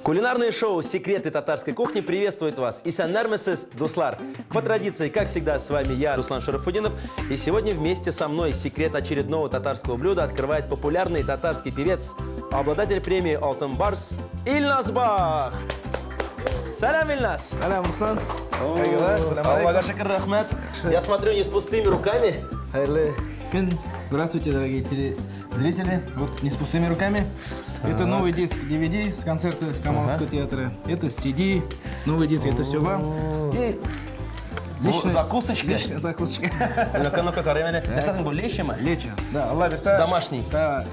Кулинарное шоу «Секреты татарской кухни» приветствует вас. Исяннармесес Дуслар. По традиции, как всегда, с вами я, Руслан Шарафудинов. И сегодня вместе со мной секрет очередного татарского блюда открывает популярный татарский певец, обладатель премии Алтын Барс Ильназ Бах. Салям, Ильназ! Салям, Руслан. Аллаха шакир рахмат. Я смотрю, не с пустыми руками. Здравствуйте, дорогие телезрители. Вот не с пустыми руками. Так. Это новый диск DVD с концерта Камаловского театра. Это CD, новый диск, это все вам. И личная закусочка. Личная закусочка. Ну-ка, каремene. Это был лечима? Лечо. Да, Аллах верса. Домашний. Да.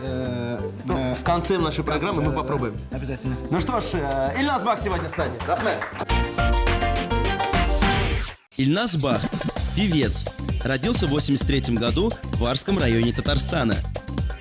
В конце нашей программы мы попробуем. Обязательно. Ну что ж, Ильназ Бах сегодня с нами. Рахмет. Ильназ Бах – певец. Родился в 1983 году в Арском районе Татарстана.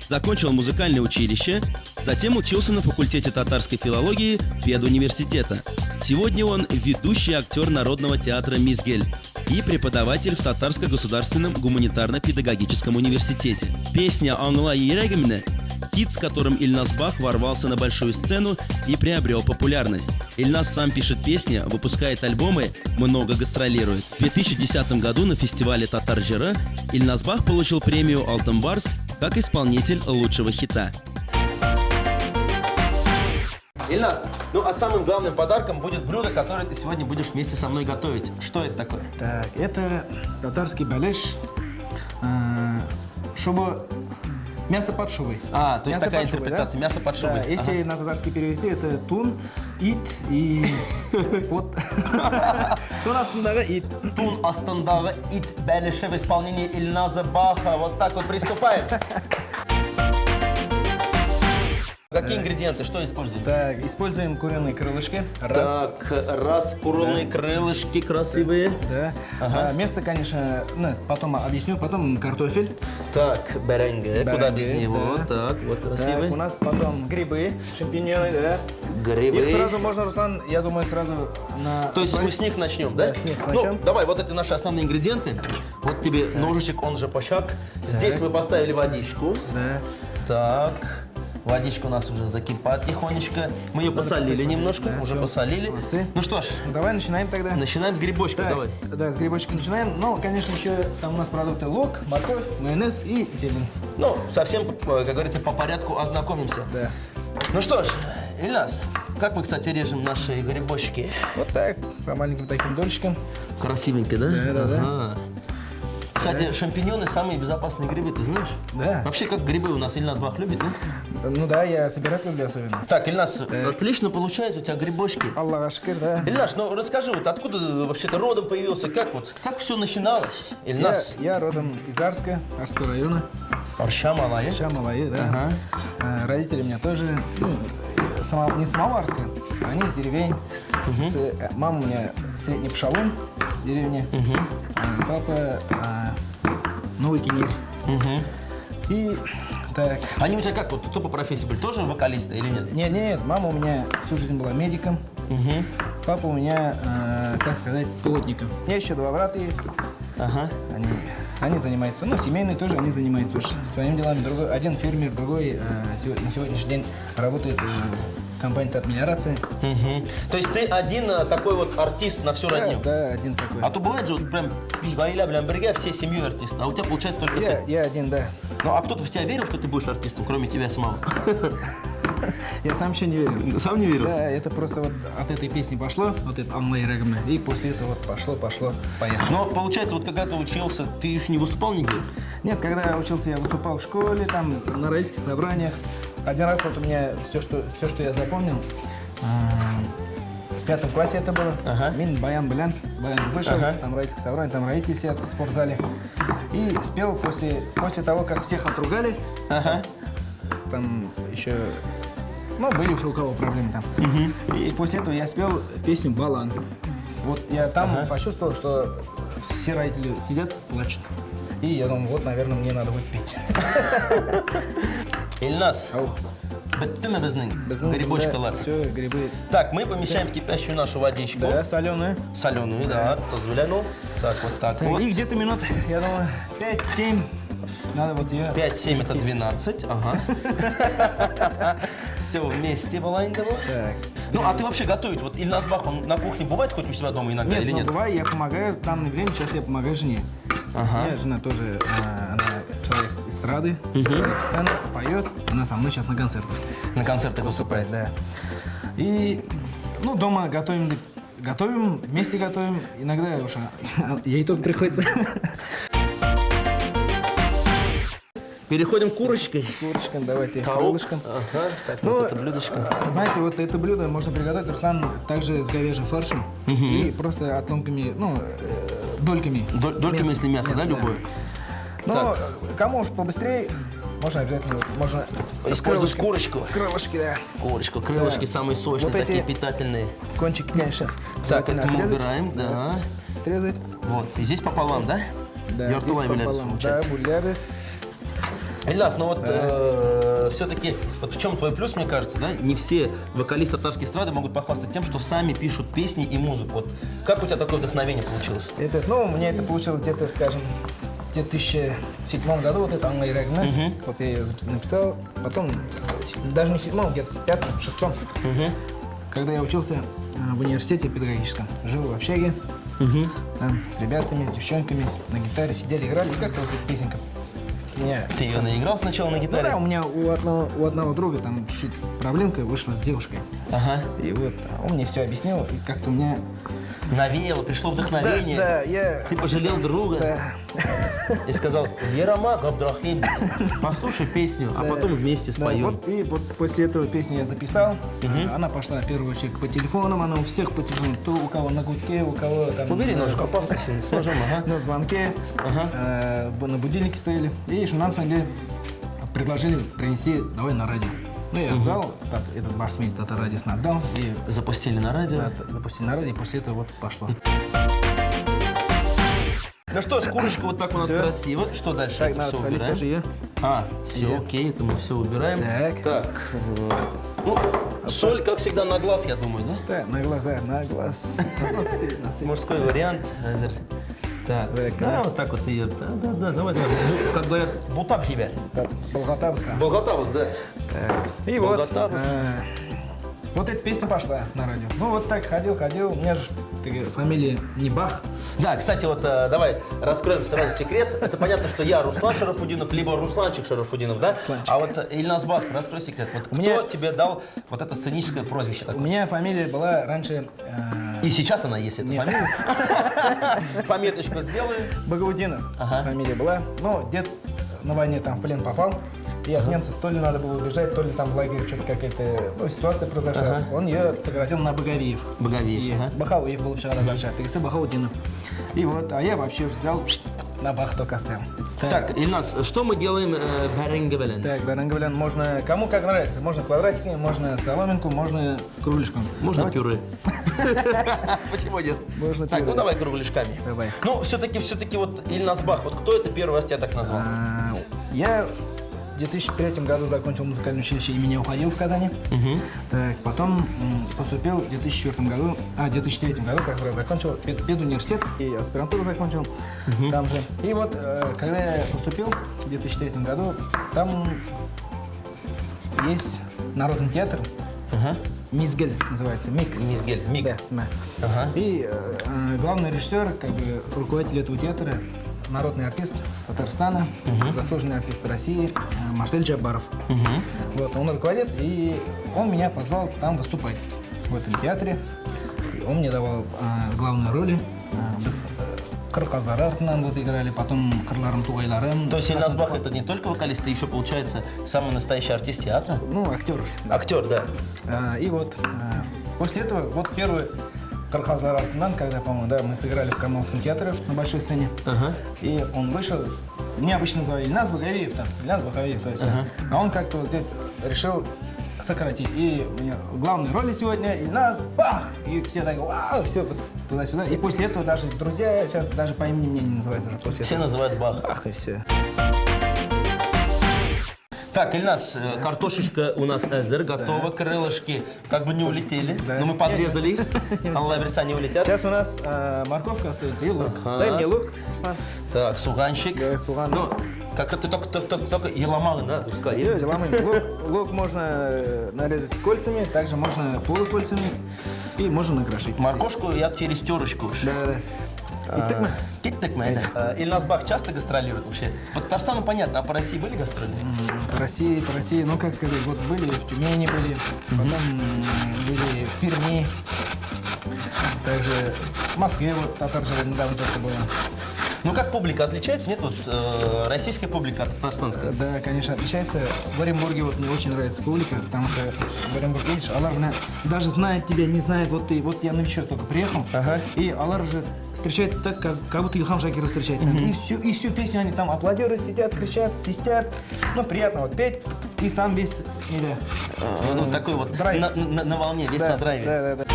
Закончил музыкальное училище, затем учился на факультете татарской филологии педуниверситета. Сегодня он ведущий актер Народного театра «Мизгель» и преподаватель в Татарском государственном гуманитарно-педагогическом университете. Песня «Аңла Ерегімне» – хит, с которым Ильназ Бах ворвался на большую сцену и приобрел популярность. Ильназ сам пишет песни, выпускает альбомы, много гастролирует. В 2010 году на фестивале «Татар Жира» Ильназ Бах получил премию «Алтын Барс» как исполнитель лучшего хита. Ильназ, ну а самым главным подарком будет блюдо, которое ты сегодня будешь вместе со мной готовить. Что это такое? Так, это татарский балеш, шуба, мясо под шубой. То есть мясо такая под шубой, интерпретация, да? мясо под шубой. Да, если на татарский перевести, это тун, ит и под. Тун астындағы ит. Тун астындағы ит бәліші в исполнении Ильназа Баха. Вот так вот приступаем. Какие ингредиенты, что используем? Так, используем куриные крылышки. Раз. Так, раз, куриные крылышки красивые. Да. Ага. Место, конечно, потом объясню, потом картофель. Так, беренге, куда без него. Да. Так, вот красивый. Так, у нас потом грибы, шампиньоны, да. Грибы. И сразу можно, Руслан, я думаю, сразу на... То есть мы с них начнем, да? Да, с них начнем. Ну, давай, вот это наши основные ингредиенты. Вот тебе ножичек, он же пощак. Здесь мы поставили водичку. Да. Так. Водичка у нас уже закипает тихонечко. Мы ее посолили немножко, да, уже все. посолили. Молодцы. Ну что ж, Ну, давай начинаем тогда. начинаем с грибочка, Так, давай. Да, с грибочком начинаем. Ну, конечно, еще там у нас продукты лук, морковь, майонез и зелень. Ну, совсем, как говорится, по порядку ознакомимся. Да. Ну что ж, Ильназ, как мы, кстати, режем наши грибочки? Вот так, по маленьким таким дольчикам. Красивенько, да? Да. Ага. Кстати, шампиньоны самые безопасные грибы, ты знаешь? Да. Вообще, как грибы у нас Ильназ Бах любит, да? Ну да, я собирать люблю особенно. Так, Ильназ, отлично получается у тебя грибочки. Аллах ашкир, да. Ильназ, ну расскажи, вот откуда вообще ты родом появился, как все начиналось, Ильназ? Я родом из Арска, Арского района. Арша Малайя. Шамалаи, да. Родители у меня тоже, не самого Арска, они из деревень. Мама у меня Средний Пшалун, деревня. Папа Новый Кенир. И так. Они у тебя как, вот кто по профессии были, тоже вокалисты или нет? Нет, мама у меня всю жизнь была медиком. Папа у меня, как сказать, плотником. У меня еще 2 брата есть. Ага. Они занимаются, семейные тоже, они занимаются уж своими делами. Один фермер, другой на сегодняшний день работает в компании «Татмелиорация». То есть ты один такой вот артист на всю родню? Да, один такой. А то бывает же, вот прям, все семьей артисты, а у тебя получается только ты. Я один, да. Ну, а кто-то в тебя верил, что ты будешь артистом, кроме тебя самого? Я сам еще не верил. Сам не верил? Да, это просто вот от этой песни пошло, вот это «Аңла Ерегімне», и после этого вот пошло, поехало. Но получается, вот когда ты учился, ты еще не выступал нигде? Нет, когда я учился, я выступал в школе, там, на родительских собраниях. Один раз вот у меня все, что я запомнил, в 5 классе это было. Мин Баян Белян, с Баяном вышел, там родительское собрание, там родители сидят в спортзале. И спел после того, как всех отругали. Там еще, были уже у кого проблемы там. И после этого я спел песню «Балан». Вот я там почувствовал, что все родители сидят, плачут. И я думаю, вот, наверное, мне надо будет петь. Ильназ, биттиме біздің грибочкалар? Все, грибы. Так, мы помещаем в кипящую нашу водичку. Да, соленые. Соленую, да, позволяну. Так, вот так вот. И где-то минут, я думаю, 5-7 Надо вот ее... 5, 7 это 12. Ага. Все вместе, Балайндово. Так. Ну, а ты вообще готовить? Вот Ильназ Бах, он на кухне бывает хоть у себя дома иногда или ну, нет? бывает, я помогаю в данное время, сейчас я помогаю жене. Ага. У меня жена тоже, она человек эстрады, человек сцены, поет. Она со мной сейчас на концертах. На концертах выступает. Да. И, ну, дома готовим, вместе готовим. Иногда уж ей только приходится. Переходим к курочкой. Курочкам, давайте крылышкам. Ага, так, Ну, вот это блюдечко. Знаете, вот это блюдо можно приготовить, Руслан, также с говяжьим фаршем и просто отломками, ну, дольками. Дольками, если мясо, да, любое? Но кому уж побыстрее, можно обязательно, можно Используешь курочку. крылышки, да. Курочку, крылышки Да. самые сочные, Вот эти- такие питательные. Кончики, конечно. Так, желательно это мы отрезать. убираем, да. Отрезать. Вот, и здесь пополам, да? Да, Вертулай здесь вилябис пополам. получается. Да, булябис. Ильназ, ну вот все-таки, вот в чем твой плюс, мне кажется, да? Не все вокалисты татарской эстрады могут похвастать тем, что сами пишут песни и музыку. Вот как у тебя такое вдохновение получилось? Это, ну, у меня это получилось где-то, скажем, в 2007 году, вот это Ангай Рагна. Вот я ее написал. Потом, даже не в 7, где-то в 5, 6. Когда я учился в университете педагогическом, жил в общаге, там с ребятами, с девчонками, на гитаре сидели, играли, и как-то вот эта песенка. Меня, Ты ее наиграл сначала на ну гитаре? да, у меня у одного друга там чуть-чуть проблемка вышла с девушкой. Ага. И вот он мне все объяснил, и как-то у меня... Навеяло, пришло вдохновение. Да, я... Ты пожалел друга Да. и сказал: Ерамак Абдрахим, послушай песню, а потом вместе Да, споем. вот, и вот после этого песню я записал. Она пошла в первую очередь по телефонам, она у всех по телефону. То у кого на гудке, у кого там... Убери ножик, опасно сильно с ножом, ага. На звонке, на будильнике стояли. И на самом деле предложили принести, давай на радио. Ну, я отдал, этот барсмейн Татар Радиосно отдал, и Запустили на радио. запустили на радио, и после этого вот пошло. Ну что ж, курочка вот так у нас Всё. красиво. Что дальше? Так, Это надо все посолить убираем. тоже ее. Все, Её. окей, это мы все убираем. Так. Ну, соль, как всегда, на глаз, я думаю, да? Да, на глаза, на глаз. На цвет. Мужской вариант. Так, да, вот так вот ее. Да, давай. Ну, как говорят, бутап себя. Так, Болгатавская. Болгатавус, да. И вот, Болгатавус. вот эта песня пошла на радио. Ну вот так ходил. У меня же фамилия не Бах. Да, кстати, вот давай раскроем сразу секрет. Это понятно, что я Руслан Шарафудинов, либо Русланчик Шарафудинов, да? Русланчик. А вот Ильназ Бах, раскрой секрет. Вот кто меня- тебе дал вот это сценическое прозвище У такое? меня фамилия была раньше И сейчас она есть, эта фамилия. Пометочку сделаю. Багаудинов. Ага. Фамилия была. Но дед на войне там в плен попал. И от немцев то ли надо было убежать, то ли там в лагере что-то какая-то ситуация произошла. Он ее сократил на Багавиев. Багавиев, И ага. Бахауев был вчера большая. Тегисы Бахаудинов. И вот, а я вообще уже взял на Бах только оставил. Так, Ильназ, что мы делаем баренгевелен? Так, баранговлян можно, кому как нравится. Можно квадратиками, можно соломинку, можно кругляшком. Можно Давай. пюре. Почему нет? Можно Так, пюре. ну давай кругляшками. Давай. Ну, все-таки вот Ильназ Бах, вот кто это первый раз тебя так назвал? Я в 2003 году закончил музыкальное училище имени Уходил в Казани. Так, потом поступил в 2003 году, как раз закончил педуниверситет и аспирантуру закончил там же. И вот, когда я поступил в 2003 году, там есть народный театр, Мизгель называется, МИГ. Мизгель, Миг. Да. Ага. И главный режиссер, как бы руководитель этого театра, народный артист Татарстана, заслуженный артист России Марсель Джабаров. Вот, он руководит, и он меня позвал там выступать в этом театре. И он мне давал главные роли. Біз Кырказлар артынан вот играли, потом Кырларым Тугайларым. То есть Ильназ Бах это не только вокалист, а еще, получается, самый настоящий артист театра? Ну, актер. Актер, да. И вот после этого, вот первый Кырказлар артынан, когда, по-моему, да, мы сыграли в Камалском театре на большой сцене. И он вышел, меня обычно называли Ильназ Багавиев, там, Ильназ Багавиев, то есть, а он как-то вот здесь решил сократить. И у меня главные роли сегодня Ильназ Бах! И все так, вау, все вот туда-сюда. И после этого даже друзья сейчас даже по имени меня не называют уже. После Все этого. называют Бах. Бах, и все. Так, Ильназ, картошечка у нас эзер, готова, крылышки как бы не улетели, Да. но мы подрезали их. Аллах верса, не улетят. Сейчас у нас морковка остается и лук. Дай мне лук, Руслан. Так, суганчик. Да, суган. Ну, Как ты только и ломал, да, пускай. Делайте ломы. Лук можно нарезать кольцами, также можно полукольцами и можно накрошить. Моркошку я через терочку. Да. И тыкма. Ильназ Бах часто гастролирует вообще? По Татарстану понятно, а по России были гастроли? По России, ну как сказать, вот были в Тюмени были, потом были в Перми, также в Москве вот татар жили недавно только было. Ну как публика отличается? Нет, вот российская публика от татарстанской? Да, конечно, отличается. В Оренбурге вот мне очень нравится публика, потому что в Оренбург, видишь, Алар даже знает тебя, не знает, вот я новичок только приехал, и Алар уже встречает так, как будто Илхам Шакиров встречает. И всю песню они там аплодируют, сидят, кричат, свистят. Ну, приятно вот петь, и сам весь, или... Ну такой вот драйв. на волне, весь на драйве. Да.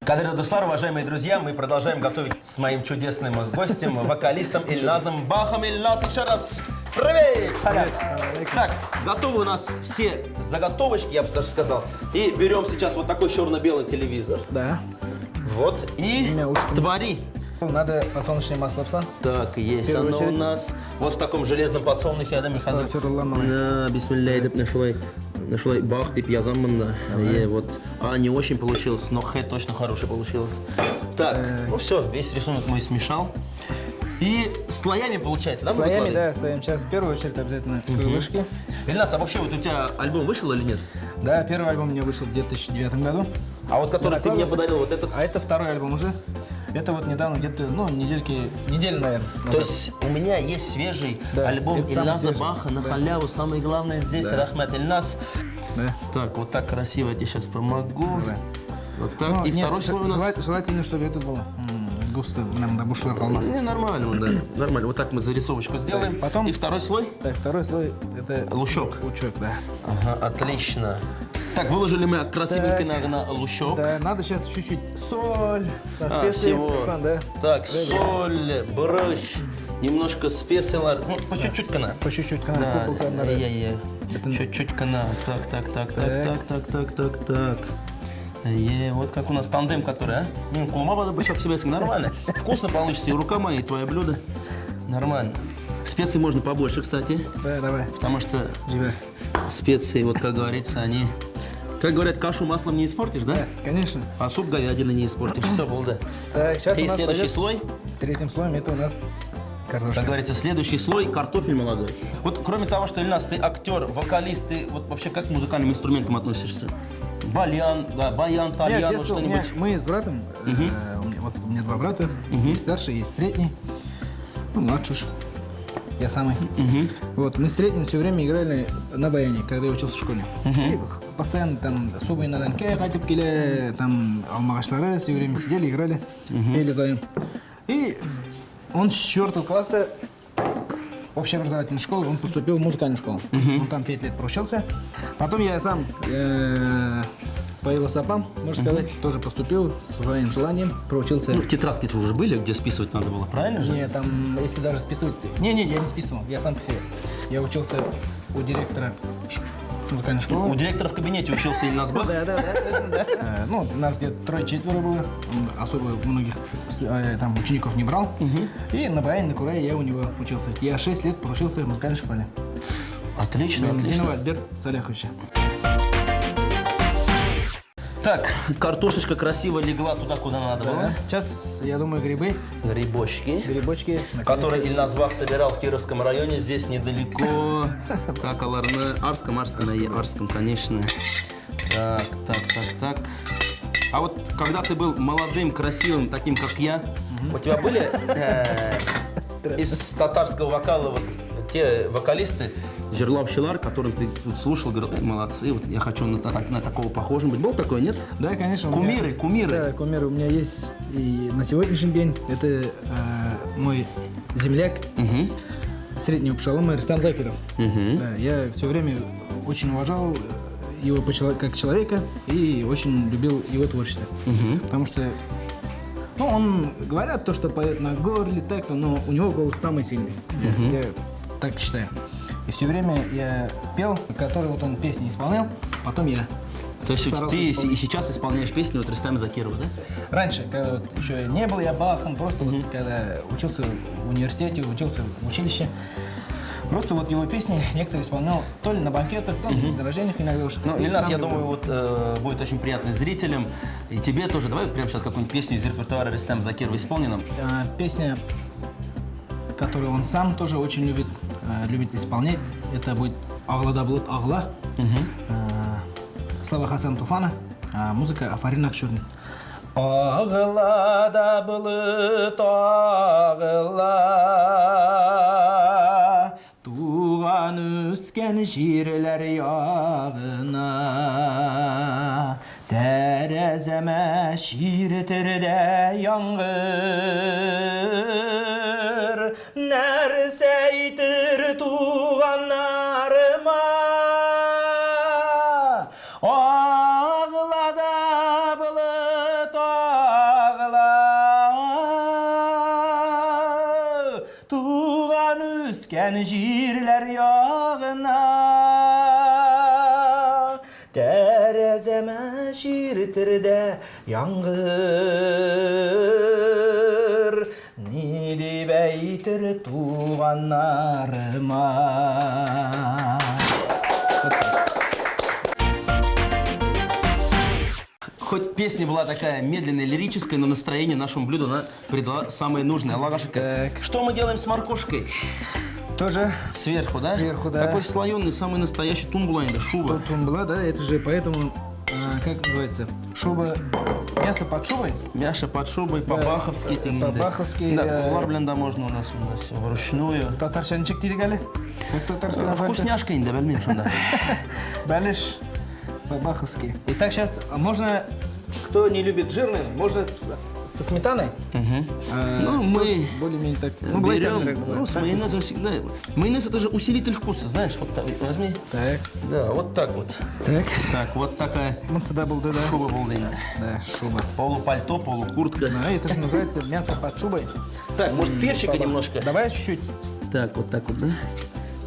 Кадр Дуслар, уважаемые друзья, мы продолжаем готовить с моим чудесным гостем, вокалистом Ильназом Бахом. Ильназ, еще раз привет! Так, готовы у нас все заготовочки, я бы даже сказал. И берем сейчас вот такой черно-белый телевизор. Да. Вот, и твори. Надо подсолнечное масло, что? Так, есть Первую оно у очередь. нас. Вот в таком железном подсолнухе, Адам Михазов. Астагфируллах. Бисмилляй, деп нашла бах, деп язамын да. Вот. Не очень получилось, но точно хороший получилось. Так, ну все, весь рисунок мой смешал. И слоями получается, да? Слоями, да, слоями. Сейчас в первую очередь обязательно крылышки. Ильназ, а вообще вот у тебя альбом вышел или нет? Да, первый альбом у меня вышел в 2009 году. А вот который ты мне подарил, вот этот? А это второй альбом уже. Это вот недавно, где-то, ну, неделю, наверное, назад. То есть у меня есть свежий альбом это самый Ильназа свежий. Баха на халяву. Самое главное здесь, Рахмат Ильназ. Да. Так, вот так красиво я тебе сейчас помогу. Давай. Вот так. Ну, И нет, второй слой у нас. Желательно, чтобы это было густо, нам до бушлар у нас. Не, нормально, да. Нормально. Вот так мы зарисовочку сделаем. Так, потом- И второй слой? Так, второй слой это Лучок. лучок, да. Ага, отлично. Так, выложили мы красивенько на лучок. Да, надо сейчас чуть-чуть соль, там, специи, Всего. Руслан, да. Так, соль, борщ, немножко специй, ну, по чуть-чуть кана. По чуть-чуть, когда Да, куколка надо. Это- чуть-чуть кана. Так. Вот как у нас тандем, который, а? Кулма вода бы себе нормально. Вкусно получится, и рука моя, и твое блюдо. Нормально. Специй можно побольше, кстати, Да, давай. потому что Живи. специи, вот как говорится, они... Как говорят, кашу маслом не испортишь, да? Да, конечно. А суп говядины не испортишь. Все, булда. Так, сейчас у И нас следующий пойдет слой, третьим слоем это у нас картошка. как говорится, следующий слой картофель молодой. Вот кроме того, что, Ильназ, ты актер, вокалист, ты вот вообще как к музыкальным инструментам относишься? Баян, Нет, тальян, детство у что-нибудь? меня- мы с братом, у меня два брата, есть старший, есть средний, ну, младший уж, я самый. Вот, мы с средним все время играли на баяне, когда я учился в школе. И постоянно там субай на данке, хатип келе, там алмагачлары, все время сидели, играли, пели вдвоем. И он с 4 класса общеобразовательной школы, он поступил в музыкальную школу. Он там 5 лет проучился. Потом я сам по его стопам, можно сказать, тоже поступил с своим желанием, проучился. Ну, тетрадки-то уже были, где списывать надо было, правильно же? Не, там, если даже списывать... Не, я не списывал, я сам по себе. Я учился у директора музыкальной школы. У директора в кабинете учился Ильназ Бах. Да. Ну, нас где-то 3-4 было, он особо многих там учеников не брал. И на баяне, на курае я у него учился. Я 6 лет проучился в музыкальной школе. Отлично, отлично. Минова Альберт Саляховича. Так, картошечка красиво легла туда, куда надо было. Сейчас, я думаю, грибы, Грибочки, грибочки. которые Ильназ Бах собирал в Кировском районе, здесь недалеко. Так, Арском, конечно. Так. А вот когда ты был молодым, красивым, таким как я, у тебя были из татарского вокала вот те вокалисты, жерлаушилар, которым ты слушал, говорил, молодцы, вот я хочу на такого похожим быть. Был такой, нет? Да, конечно. у меня- Кумиры. Да, кумиры у меня есть и на сегодняшний день. Это мой земляк среднего пшалома Рустам Закиров. Да, я все время очень уважал его как человека и очень любил его творчество. Потому что, ну, он говорят то, что поет на горле, так, но у него голос самый сильный. Я так считаю. И все время я пел, который вот он песни исполнял, потом я То есть старался ты исполнить. и сейчас исполняешь песни от Рустама Закирова, да? Раньше, когда вот еще не был я Бахом, просто вот, когда учился в университете, учился в училище, просто вот его песни некоторые исполнял то ли на банкетах, то ли на день рождениях иногда уж. Ну, И Ильнас, сам я люблю. думаю, вот будет очень приятно зрителям. И тебе тоже. Давай прямо сейчас какую-нибудь песню из репертуара Рустама Закирова исполним. Песня, которую он сам тоже очень любит исполнять, это будет «Ағлада бұлыт ағла». Слова Хасан Туфана, музыка Афарин Акчурин. Ағлада бұлыт ағла, туған өскен жерлер яғына, тәрәзәмә ширетірде яңғыр, нәрсе айтыр туғанарыма, ағлада бұлыт ағла, туған өскен жерлер яғына, тәрәзәмә ширетірде яңғыр, не деп әйтір туғанарыма. Хоть песня была такая медленная, лирическая, но настроение нашему блюду она придала самое нужное. Алла Шика. Что мы делаем с моркошкой? Тоже Сверху, да? Сверху, да. Такой слоеный, самый настоящий тумбулайнда, шуба. тумбла, да, это же поэтому, как называется, шуба, мясо под шубой. Мяша под шубой, по-баховски. По-баховски, Да, ларбленда можно у нас все вручную. Татарчанчик дейді гали. Как татарский назвать? Вкусняшка инде, білмеймін шонда. Бәліш по-баховски. Итак, сейчас можно, кто не любит жирное, можно со сметаной. Ну, мы Более-менее так. берем, ну, с майонезом всегда. Майонез это же усилитель вкуса, знаешь, вот так, возьми. Так. Да, вот так вот. Так. Так, вот такая Мыцеда был, да. шуба балденная. Да, шуба. Полупальто, полукуртка. Да, это же называется мясо под шубой. Так, может, перчика немножко? Давай чуть-чуть. Так, вот так вот, да?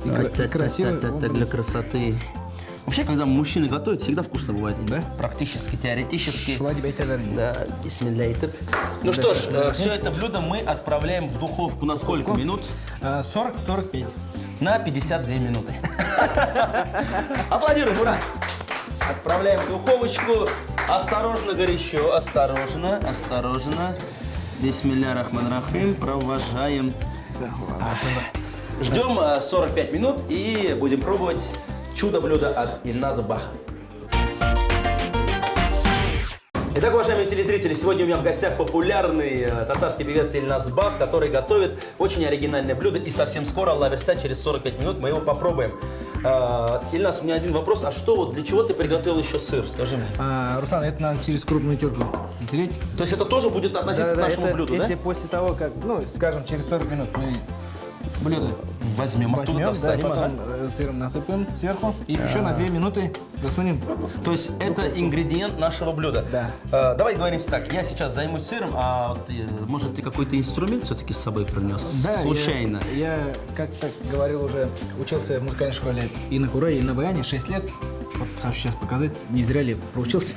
И красиво. Так, для красоты. Вообще, когда мужчины готовят, всегда вкусно бывает. Да? Практически, теоретически. Шла тебе это Да, бисмилляйтеп. Ну что ж, все это блюдо мы отправляем в духовку на сколько минут? 40-45. На 52 минуты. Аплодируем, ура! Отправляем в духовочку. Осторожно, горячо, осторожно, осторожно. Бисмилля рахман рахим. Провожаем. Ждем 45 минут и будем пробовать чудо-блюдо от Ильназа Баха. Итак, уважаемые телезрители, сегодня у меня в гостях популярный татарский певец Ильназ Бах, который готовит очень оригинальное блюдо. И совсем скоро, Алла верса, через 45 минут мы его попробуем. Ильназ, у меня один вопрос. А что, вот для чего ты приготовил еще сыр? Скажи мне. Руслан, это надо через крупную терку тереть. То есть это тоже будет относиться к нашему это блюду, если да? после того, как, ну, скажем, через 40 минут мы блюдо Возьмем оттуда, возьмем, да, достанем. потом ага. сыром насыпаем сверху и еще на 2 минуты засунем. То есть это ингредиент нашего блюда. Да. Давай договоримся так. Я сейчас займусь сыром, а вот, может, ты какой-то инструмент все-таки с собой принес? Да, Случайно. Я как так говорил уже, учился в музыкальной школе и на Курае, и на Баяне 6 лет. Вот хочу сейчас показать, не зря ли проучился.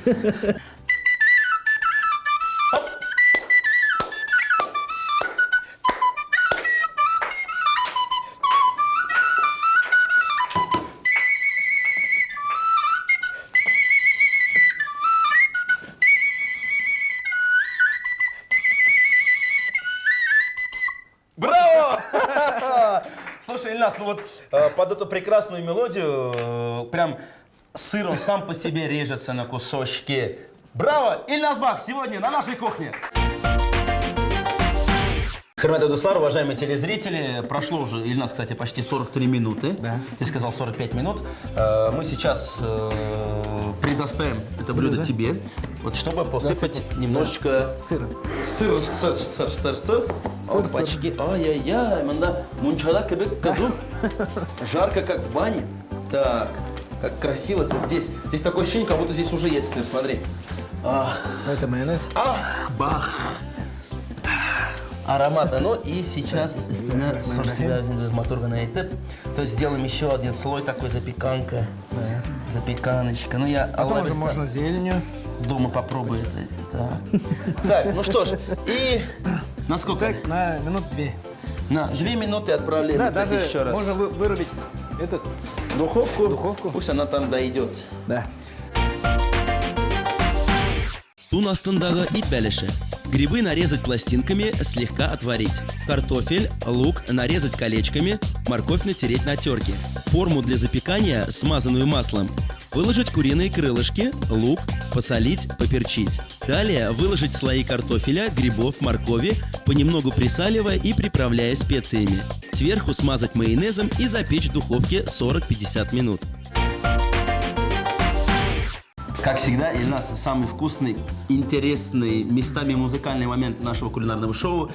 Браво! Слушай, Ильназ, ну вот под эту прекрасную мелодию прям сыр он сам по себе режется на кусочки. Браво! Ильназ Бах сегодня на нашей кухне. Хурмат Дуслар, уважаемые телезрители, прошло уже, Ильназ, кстати, почти 43 минуты. Да. Ты сказал 45 минут. Мы сейчас предоставим это блюдо тебе, вот чтобы посыпать немножечко Сыр. Сыр. Опачки, ай-яй-яй, манда мунчала кебек казу. Жарко, как в бане. Так, как красиво-то здесь. Здесь такое ощущение, как будто здесь уже есть сыр, смотри. Это майонез. Ах, бах. Ароматно. Ну и сейчас моторга етіп. То есть сделаем еще один слой такой запеканка. Да. Запеканочка. Ну я Потом уже можно зеленью. дома попробую это. Так. Так, ну что ж. И на сколько? Так, на минут 2. На 2 минуты отправляем Да, вот это даже еще раз. можно вырубить этот. Духовку. Пусть она там дойдет. Да. Тун астындағы ит бәліші. Грибы нарезать пластинками, слегка отварить. Картофель, лук нарезать колечками, морковь натереть на терке. Форму для запекания, смазанную маслом. Выложить куриные крылышки, лук, посолить, поперчить. Далее выложить слои картофеля, грибов, моркови, понемногу присаливая и приправляя специями. Сверху смазать майонезом и запечь в духовке 40-50 минут. Как всегда, Ильнас, самый вкусный, интересный, местами музыкальный момент нашего кулинарного шоу.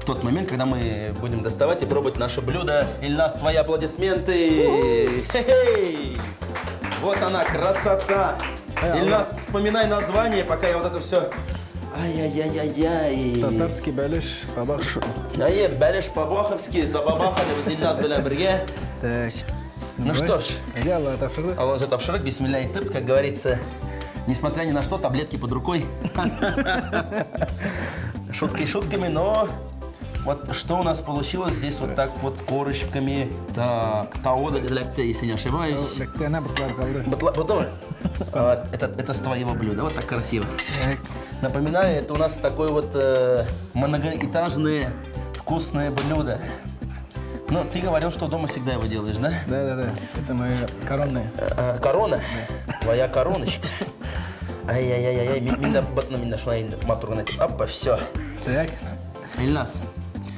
Тот момент, когда мы будем доставать и пробовать наше блюдо. Ильнас, твои аплодисменты! Хе-хей! Вот она, красота! Ильнас, вспоминай название, пока я вот это все... Ай-яй-яй-яй-яй. Татарский бәліш бабах. Ае, бәлеш по-баховски, забабахали біз Ильнас белән бергә. Так. Ну что ж. Алла тапшырды. Алла за тапшырык, бисмилля айтып, как говорится, несмотря ни на что, таблетки под рукой. Шутки шутками, но вот что у нас получилось здесь вот так вот корочками. Так, таода, если не ошибаюсь. Потом, это с твоего блюда, вот так красиво. Напоминаю, это у нас такое вот многоэтажное вкусное блюдо. Ну, ты говорил, что дома всегда его делаешь, да? Да. Это мои коронные. Корона? Твоя короночка. Ай-яй-яй-яй, минда шунай моторга найти. Опа, все. Так. Ильнас,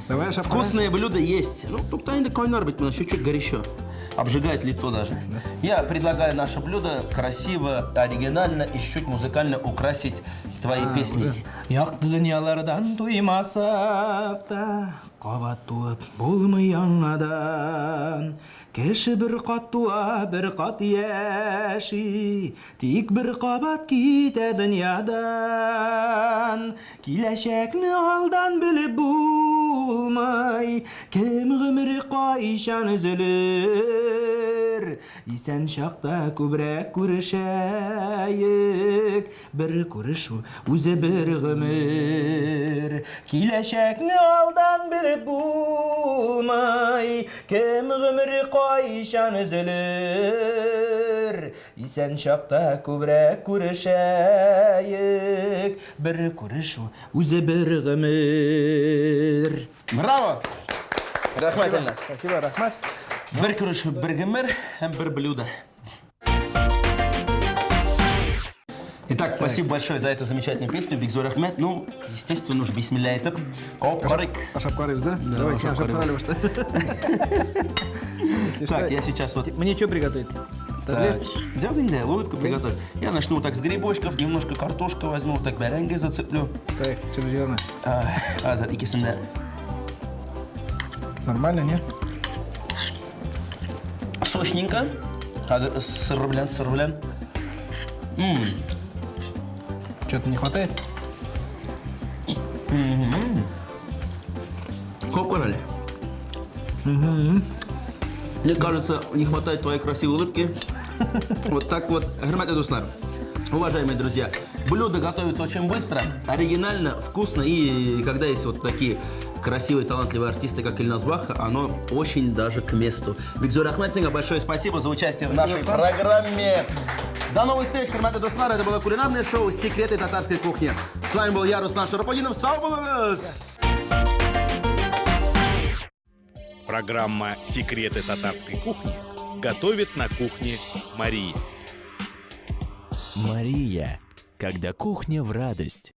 Давай шапка. вкусные блюда есть. Ну, тут ainda койнар быть, но чуть-чуть горячо. Обжигает лицо даже. Я предлагаю наше блюдо красиво, оригинально и чуть музыкально украсить твои песни. Яқты дүниялардан туймасақ та, қабат туып болмай аңадан. Кеші бір қат туа, бір қат яши, тек бір қабат кете дүниядан. Келешекні алдан біліп болмай, кім ғымыры қайшан үзілір. Исән шақта көбірек көрішәйік, бір көріш өзі бір ғымыр. Келешекні алдан біліп болмай, кім ғымыры қайшан үзілір. Исән шақта көбірек көрішәйік, бір көріш өзі бір ғымыр. Браво! Рахмат, Ильнас. Спасибо, рахмат. Бір күріш, бір гімір, бір блюдо. Итак, спасибо большое за эту замечательную песню, Бигзор Рахмет. Ну, естественно, уж бисмилля айтып. Коп-карык. Пошапкарываешь, да? Давай, сейчас шапкарываешь. Так, я сейчас вот... Мне что приготовить? Так, да, улыбку приготовь. Я начну вот так с грибочков, немножко картошка возьму, вот так баранги зацеплю. Так, что делаем? Азар, икисында. Нормально, нет? Сочненько. Азар, сыр белән. Что-то не хватает? Коп-карали. Мне кажется, не хватает твоей красивой улыбки. Вот так вот. Хурматли дуслар, уважаемые друзья, блюдо готовится очень быстро, оригинально, вкусно. И когда есть вот такие красивые, талантливые артисты, как Ильнас Бах, оно очень даже к месту. Бигзор Ахматсинга, большое спасибо за участие в нашей программе. До новых встреч, хурматли дуслар. Это было кулинарное шоу «Секреты татарской кухни». С вами был я, Руслан Шараподинов. Сау болыңыз! Программа «Секреты татарской кухни» готовит на кухне Мария. Мария, когда кухня в радость.